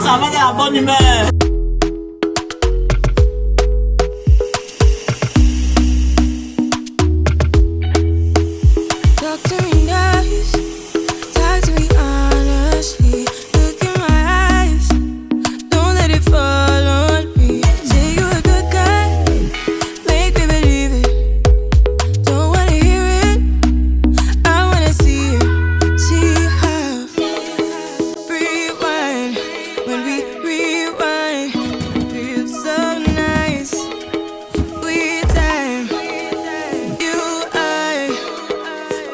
ça va dans la bonne humeur. Talk to me nice, talk to me honestly. Look in my eyes, don't let it fall on me. Say you're a good guy, make me believe it. Don't wanna hear it, I wanna see it. See how rewind, when we rewind, it feels so nice. We time, you I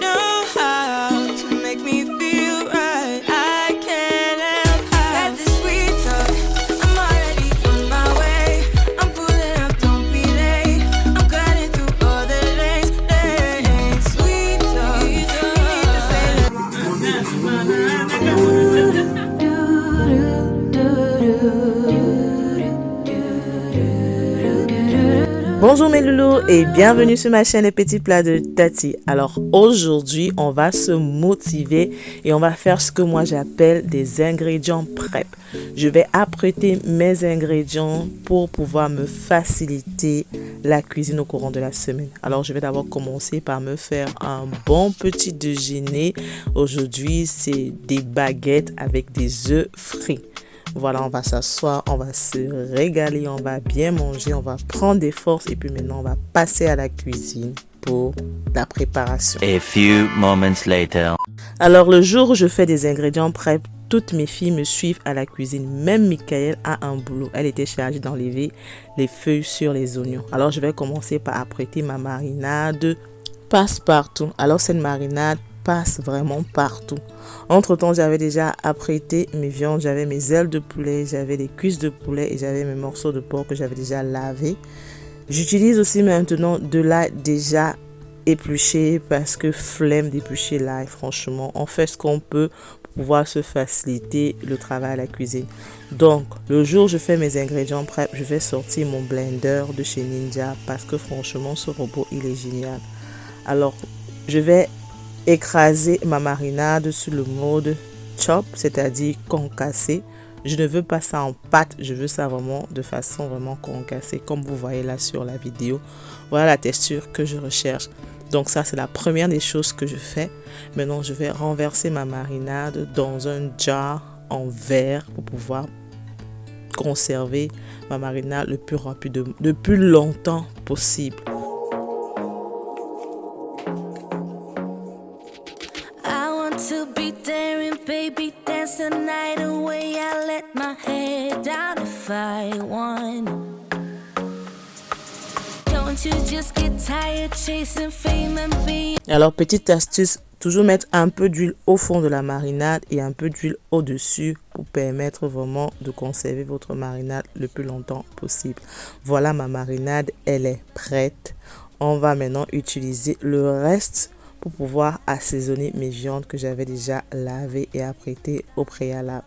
know how to make me feel right. I can't help how that this sweet talk. I'm already on my way. I'm pulling up, don't be late. I'm cutting through all the lanes. Sweet talk, you need to say Bonjour mes loulous et bienvenue sur ma chaîne Les Petits Plats de Tati. Alors aujourd'hui on va se motiver et on va faire ce que moi j'appelle des ingrédients prep. Je vais apprêter mes ingrédients pour pouvoir me faciliter la cuisine au courant de la semaine. Alors je vais d'abord commencer par me faire un bon petit déjeuner. Aujourd'hui c'est des baguettes avec des œufs frits. Voilà, on va s'asseoir, on va se régaler, on va bien manger, on va prendre des forces et puis maintenant on va passer à la cuisine pour la préparation. A few moments later. Alors le jour où je fais des ingrédients prep, toutes mes filles me suivent à la cuisine. Même Michael a un boulot. Elle était chargée d'enlever les feuilles sur les oignons. Alors je vais commencer par apprêter ma marinade passe-partout. Alors cette marinade passe vraiment partout. Entre temps, j'avais déjà apprêté mes viandes, j'avais mes ailes de poulet, j'avais les cuisses de poulet et j'avais mes morceaux de porc que j'avais déjà lavés. J'utilise aussi maintenant de l'ail déjà épluché parce que flemme d'éplucher l'ail. Franchement, on fait ce qu'on peut pour pouvoir se faciliter le travail à la cuisine. Donc, le jour où je fais mes ingrédients prêts, je vais sortir mon blender de chez Ninja parce que franchement, ce robot, il est génial. Alors, je vais écraser ma marinade sur le mode chop, c'est-à-dire concassé. Je ne veux pas ça en pâte, je veux ça vraiment de façon vraiment concassée, comme vous voyez là sur la vidéo. Voilà la texture que je recherche. Donc ça, c'est la première des choses que je fais. Maintenant, je vais renverser ma marinade dans un jar en verre pour pouvoir conserver ma marinade le plus longtemps possible. to be daring, baby, dance the night away. I let my head down if I want. Don't you just get tired chasing fame and being. Alors, petite astuce, toujours mettre un peu d'huile au fond de la marinade et un peu d'huile au-dessus pour permettre vraiment de conserver votre marinade le plus longtemps possible. Voilà, ma marinade, elle est prête. On va maintenant utiliser le reste pour pouvoir assaisonner mes viandes que j'avais déjà lavées et apprêtées au préalable.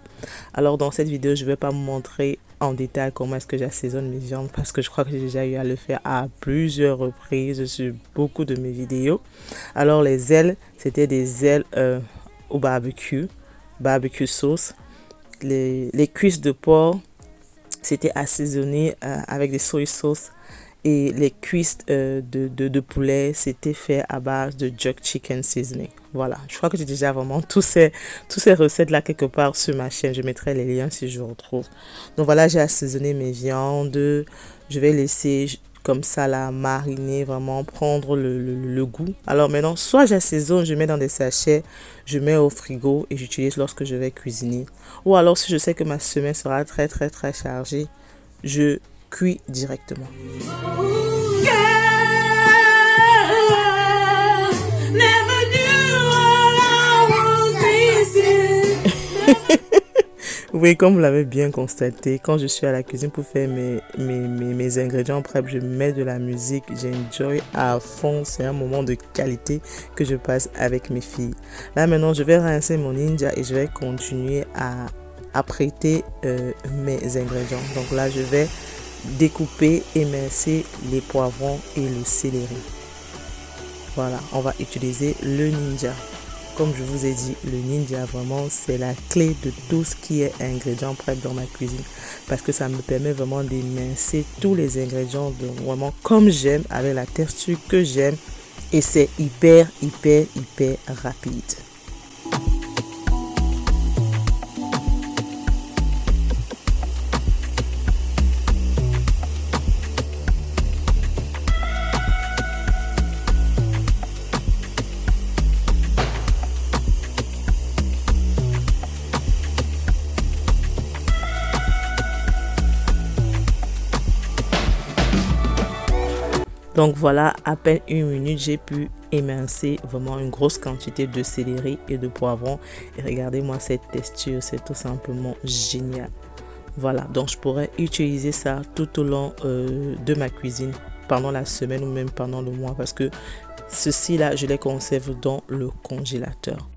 Alors dans cette vidéo, je ne vais pas vous montrer en détail comment est-ce que j'assaisonne mes viandes parce que je crois que j'ai déjà eu à le faire à plusieurs reprises sur beaucoup de mes vidéos. Alors les ailes, c'était des ailes au barbecue sauce. Les cuisses de porc, c'était assaisonné avec des soy sauce. Et les cuisses de poulet, c'était fait à base de jerk chicken seasoning. Voilà, je crois que j'ai déjà vraiment tous ces recettes-là quelque part sur ma chaîne. Je mettrai les liens si je retrouve. Donc voilà, j'ai assaisonné mes viandes. Je vais laisser comme ça la mariner, vraiment prendre le goût. Alors maintenant, soit j'assaisonne, je mets dans des sachets, je mets au frigo et j'utilise lorsque je vais cuisiner. Ou alors si je sais que ma semaine sera très chargée, je cuis directement. Oui, comme vous l'avez bien constaté, quand je suis à la cuisine pour faire mes ingrédients prep, je mets de la musique, j'enjoy à fond. C'est un moment de qualité que je passe avec mes filles. Là maintenant, je vais rincer mon Ninja et je vais continuer à apprêter mes ingrédients. Donc là, je vais découper, émincer les poivrons et le céleri. Voilà, on va utiliser le Ninja. comme je vous ai dit, le Ninja vraiment c'est la clé de tout ce qui est ingrédients prêts dans ma cuisine parce que ça me permet vraiment d'émincer tous les ingrédients vraiment comme j'aime avec la texture que j'aime et c'est hyper rapide. Donc voilà, à peine 1 minute, j'ai pu émincer vraiment une grosse quantité de céleri et de poivron. Et regardez-moi cette texture, c'est tout simplement génial. Voilà, donc je pourrais utiliser ça tout au long de ma cuisine, pendant la semaine ou même pendant le mois. Parce que ceci-là, je les conserve dans le congélateur.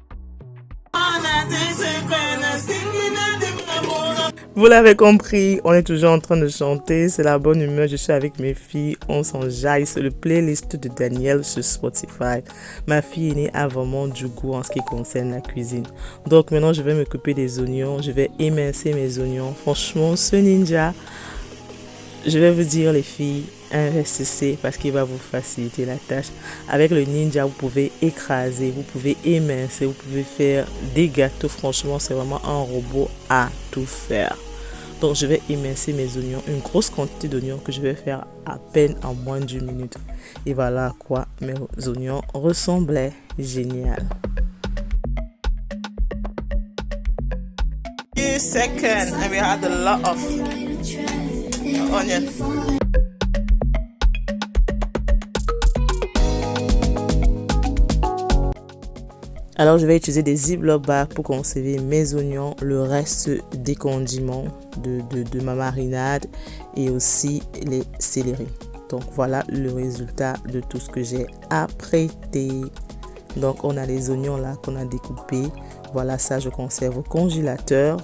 Vous l'avez compris, on est toujours en train de chanter, c'est la bonne humeur, je suis avec mes filles, on s'enjaille, c'est le playlist de Daniel sur Spotify. Ma fille aînée a vraiment du goût en ce qui concerne la cuisine. Donc maintenant je vais m'occuper des oignons, je vais émincer mes oignons. Franchement ce Ninja, je vais vous dire les filles, investissez parce qu'il va vous faciliter la tâche. Avec le Ninja, vous pouvez écraser, vous pouvez émincer, vous pouvez faire des gâteaux. Franchement, c'est vraiment un robot à tout faire. Donc, je vais émincer mes oignons, une grosse quantité d'oignons que je vais faire à peine en moins d'1 minute. Et voilà à quoi mes oignons ressemblaient. Génial. Few seconds and we had a lot of onion. Alors, je vais utiliser des Ziploc bags pour conserver mes oignons, le reste des condiments de ma marinade et aussi les céleris. Donc, voilà le résultat de tout ce que j'ai apprêté. Donc, on a les oignons là qu'on a découpés. Voilà, ça, je conserve au congélateur.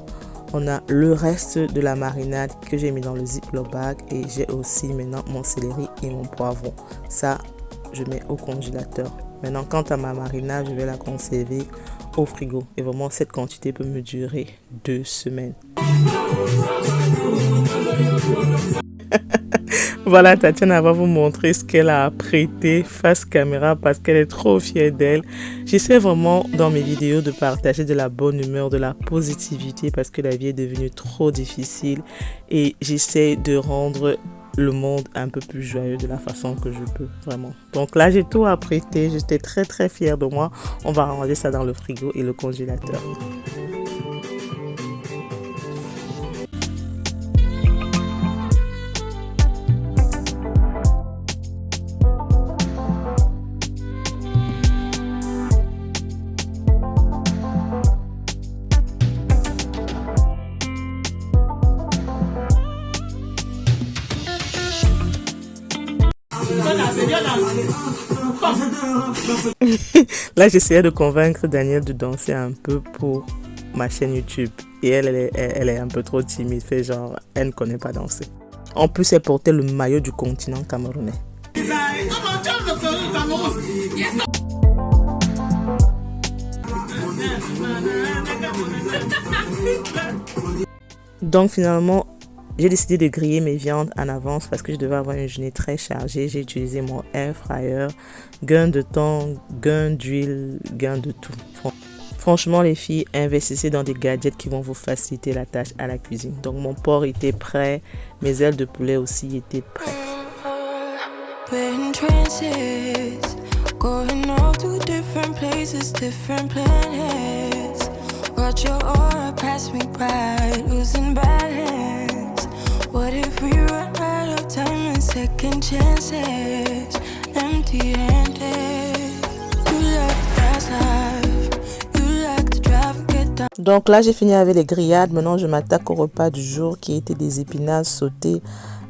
On a le reste de la marinade que j'ai mis dans le Ziploc bag et j'ai aussi maintenant mon céleri et mon poivron. Ça, je mets au congélateur. Maintenant, quant à ma marinade, je vais la conserver au frigo. Et vraiment, cette quantité peut me durer 2 semaines. Voilà, Tatiana va vous montrer ce qu'elle a apprêté face caméra parce qu'elle est trop fière d'elle. J'essaie vraiment dans mes vidéos de partager de la bonne humeur, de la positivité parce que la vie est devenue trop difficile. Et j'essaie de rendre le monde un peu plus joyeux de la façon que je peux, vraiment. Donc là, j'ai tout apprêté. J'étais très fière de moi. On va ranger ça dans le frigo et le congélateur. Là, j'essayais de convaincre Daniel de danser un peu pour ma chaîne YouTube. Et elle est un peu trop timide, fait genre, elle ne connaît pas danser. En plus, elle portait le maillot du continent camerounais. Donc finalement, j'ai décidé de griller mes viandes en avance parce que je devais avoir une journée très chargée. J'ai utilisé mon air fryer, gain de temps, gain d'huile, gain de tout. Franchement, les filles, investissez dans des gadgets qui vont vous faciliter la tâche à la cuisine. Donc mon porc était prêt, mes ailes de poulet aussi étaient prêtes. Watch your aura pass me by, losing balance. What if we run out of time and second chances? Empty-handed. You like fast life. You like to drive, get down. Donc là, j'ai fini avec les grillades. Maintenant, je m'attaque au repas du jour qui était des épinards sautés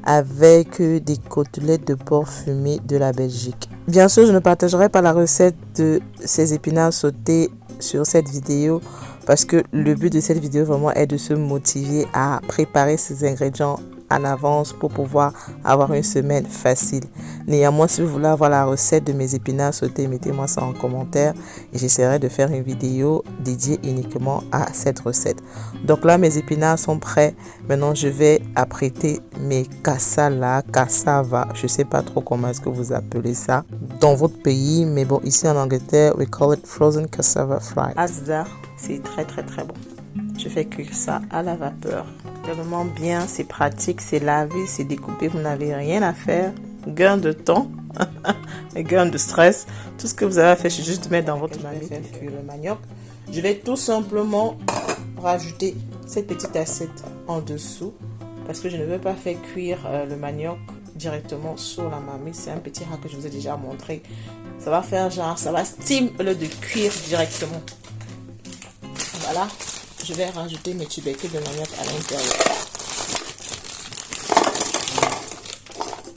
avec des côtelettes de porc fumées de la Belgique. Bien sûr, je ne partagerai pas la recette de ces épinards sautés sur cette vidéo parce que le but de cette vidéo vraiment est de se motiver à préparer ces ingrédients en avance pour pouvoir avoir une semaine facile. Néanmoins, si vous voulez avoir la recette de mes épinards sautés, mettez-moi ça en commentaire et j'essaierai de faire une vidéo dédiée uniquement à cette recette. Donc là, mes épinards sont prêts. Maintenant, je vais apprêter mes cassava. Je sais pas trop comment est-ce que vous appelez ça dans votre pays, mais bon, ici en Angleterre, we call it frozen cassava fry. Asda, c'est très bon. Je fais cuire ça à la vapeur. Tellement bien, c'est pratique, c'est lavé, c'est découpé, vous n'avez rien à faire. Gain de temps, gain de stress. Tout ce que vous avez à faire, c'est juste mettre dans votre marmite et cuire le manioc. Je vais tout simplement rajouter cette petite assiette en dessous parce que je ne veux pas faire cuire le manioc directement sur la marmite. C'est un petit hack que je vous ai déjà montré. Ça va faire genre, ça va steam au lieu de cuire directement. Voilà, je vais rajouter mes tubercules de manioc à l'intérieur.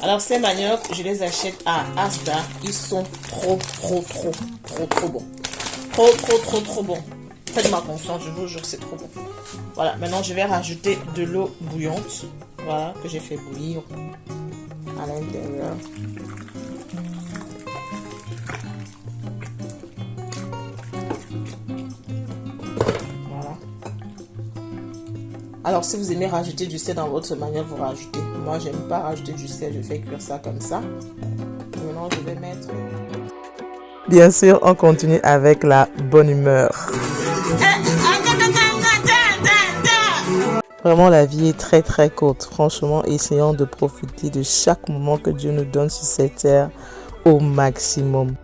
Alors ces maniocs, je les achète à Asda. Ils sont trop bons. Trop bons. Faites-moi confiance, je vous jure, c'est trop bon. Voilà, maintenant je vais rajouter de l'eau bouillante. Voilà, que j'ai fait bouillir à l'intérieur. Voilà. Alors si vous aimez rajouter du sel dans votre manioc, vous rajoutez. Moi, j'aime pas rajouter du sel, je fais cuire ça comme ça. Maintenant, je vais mettre... Bien sûr, on continue avec la bonne humeur. Vraiment, la vie est très courte. Franchement, essayons de profiter de chaque moment que Dieu nous donne sur cette terre au maximum.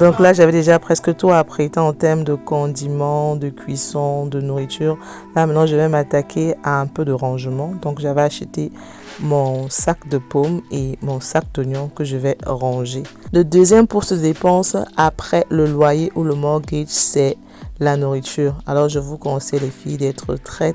Donc là, j'avais déjà presque tout apprêté en termes de condiments, de cuisson, de nourriture. Là, maintenant, je vais m'attaquer à un peu de rangement. Donc, j'avais acheté mon sac de pommes et mon sac d'oignons que je vais ranger. Le deuxième poste de dépense après le loyer ou le mortgage, c'est la nourriture. Alors, je vous conseille, les filles, d'être très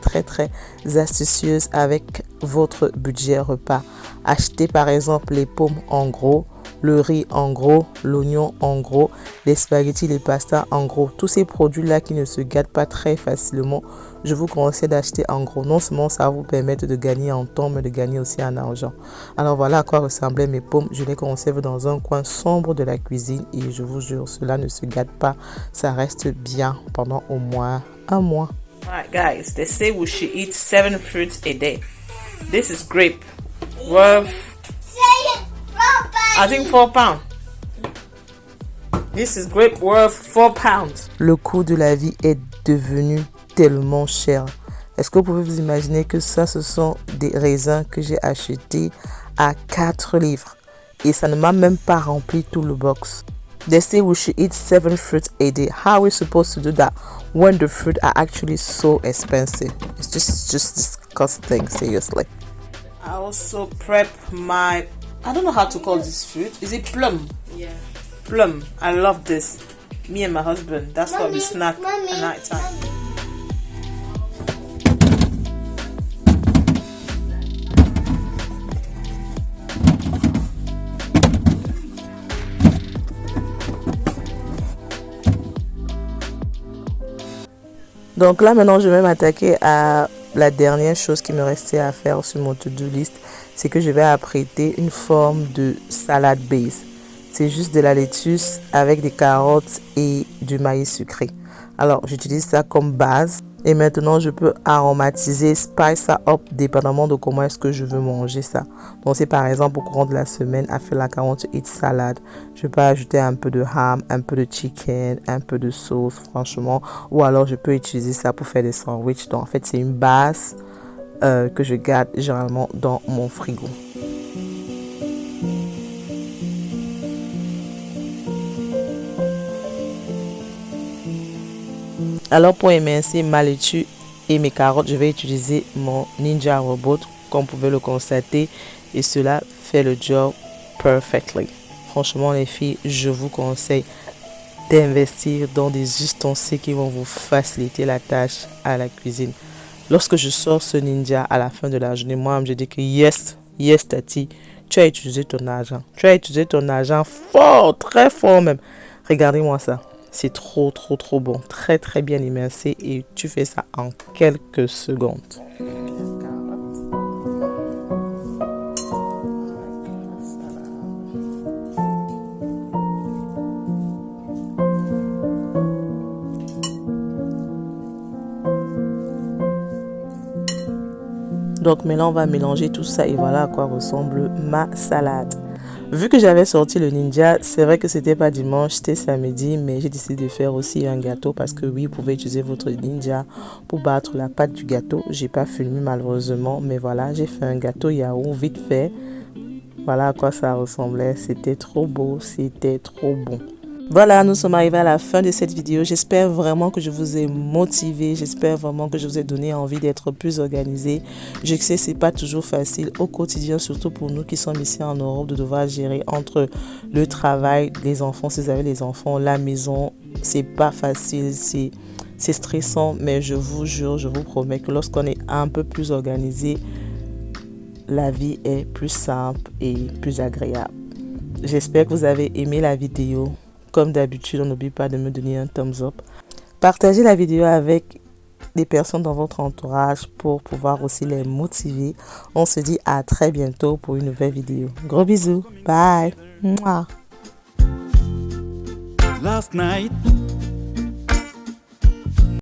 astucieuses avec votre budget repas. Achetez par exemple les pommes en gros, le riz en gros, l'oignon en gros, les spaghettis, les pastas en gros. Tous ces produits-là qui ne se gâtent pas très facilement, je vous conseille d'acheter en gros. Non seulement ça va vous permettre de gagner en temps, mais de gagner aussi en argent. Alors voilà à quoi ressemblaient mes pommes. Je les conserve dans un coin sombre de la cuisine et je vous jure, cela ne se gâte pas. Ça reste bien pendant au moins un mois. Alright guys, they say we should eat 7 fruits a day. This is grape worth I think 4 pounds. This is grape worth 4 pounds. Le coût de la vie est devenu tellement cher. Est-ce que vous pouvez vous imaginer que ça, ce sont des raisins que j'ai achetés à 4 livres. Et ça ne m'a même pas rempli tout le box. They say we should eat 7 fruits a day. How are we supposed to do that when the fruit are actually so expensive? It's just disgusting, seriously. I also prep my... I don't know how to call this fruit. Is it plum? Yeah. Plum. I love this. Me and my husband. That's what we snack at night time. Donc là, maintenant, je vais m'attaquer à la dernière chose qui me restait à faire sur mon to-do list. C'est que je vais apprêter une forme de salade base. C'est juste de la laitue avec des carottes et du maïs sucré. Alors, j'utilise ça comme base. Et maintenant, je peux aromatiser, spice ça up, dépendamment de comment est-ce que je veux manger ça. Donc, c'est par exemple au courant de la semaine, à faire la 48 salade. Je peux ajouter un peu de ham, un peu de chicken, un peu de sauce, franchement. Ou alors, je peux utiliser ça pour faire des sandwichs. Donc, en fait, c'est une base que je garde généralement dans mon frigo. Alors pour émincer ma laitue et mes carottes, je vais utiliser mon Ninja Robot, comme vous pouvez le constater, et cela fait le job perfectly. Franchement les filles, je vous conseille d'investir dans des ustensiles qui vont vous faciliter la tâche à la cuisine. Lorsque je sors ce Ninja à la fin de la journée, moi je dis que yes Tati, tu as utilisé ton argent. Tu as utilisé ton argent fort, très fort même. Regardez-moi ça. C'est trop bon, très bien immersé et tu fais ça en quelques secondes. Donc maintenant on va mélanger tout ça et voilà à quoi ressemble ma salade. Vu que j'avais sorti le ninja, c'est vrai que c'était pas dimanche, c'était samedi, mais j'ai décidé de faire aussi un gâteau parce que oui, vous pouvez utiliser votre ninja pour battre la pâte du gâteau. J'ai pas filmé malheureusement, mais voilà, j'ai fait un gâteau yaourt vite fait. Voilà à quoi ça ressemblait, c'était trop beau, c'était trop bon. Voilà, nous sommes arrivés à la fin de cette vidéo. J'espère vraiment que je vous ai motivé. J'espère vraiment que je vous ai donné envie d'être plus organisé. Je sais que c'est pas toujours facile au quotidien, surtout pour nous qui sommes ici en Europe, de devoir gérer entre le travail, les enfants, si vous avez les enfants, la maison. C'est pas facile, c'est stressant, mais je vous jure, je vous promets que lorsqu'on est un peu plus organisé, la vie est plus simple et plus agréable. J'espère que vous avez aimé la vidéo. Comme d'habitude, n'oubliez pas de me donner un thumbs up. Partagez la vidéo avec des personnes dans votre entourage pour pouvoir aussi les motiver. On se dit à très bientôt pour une nouvelle vidéo. Gros bisous. Bye. Mouah. Last night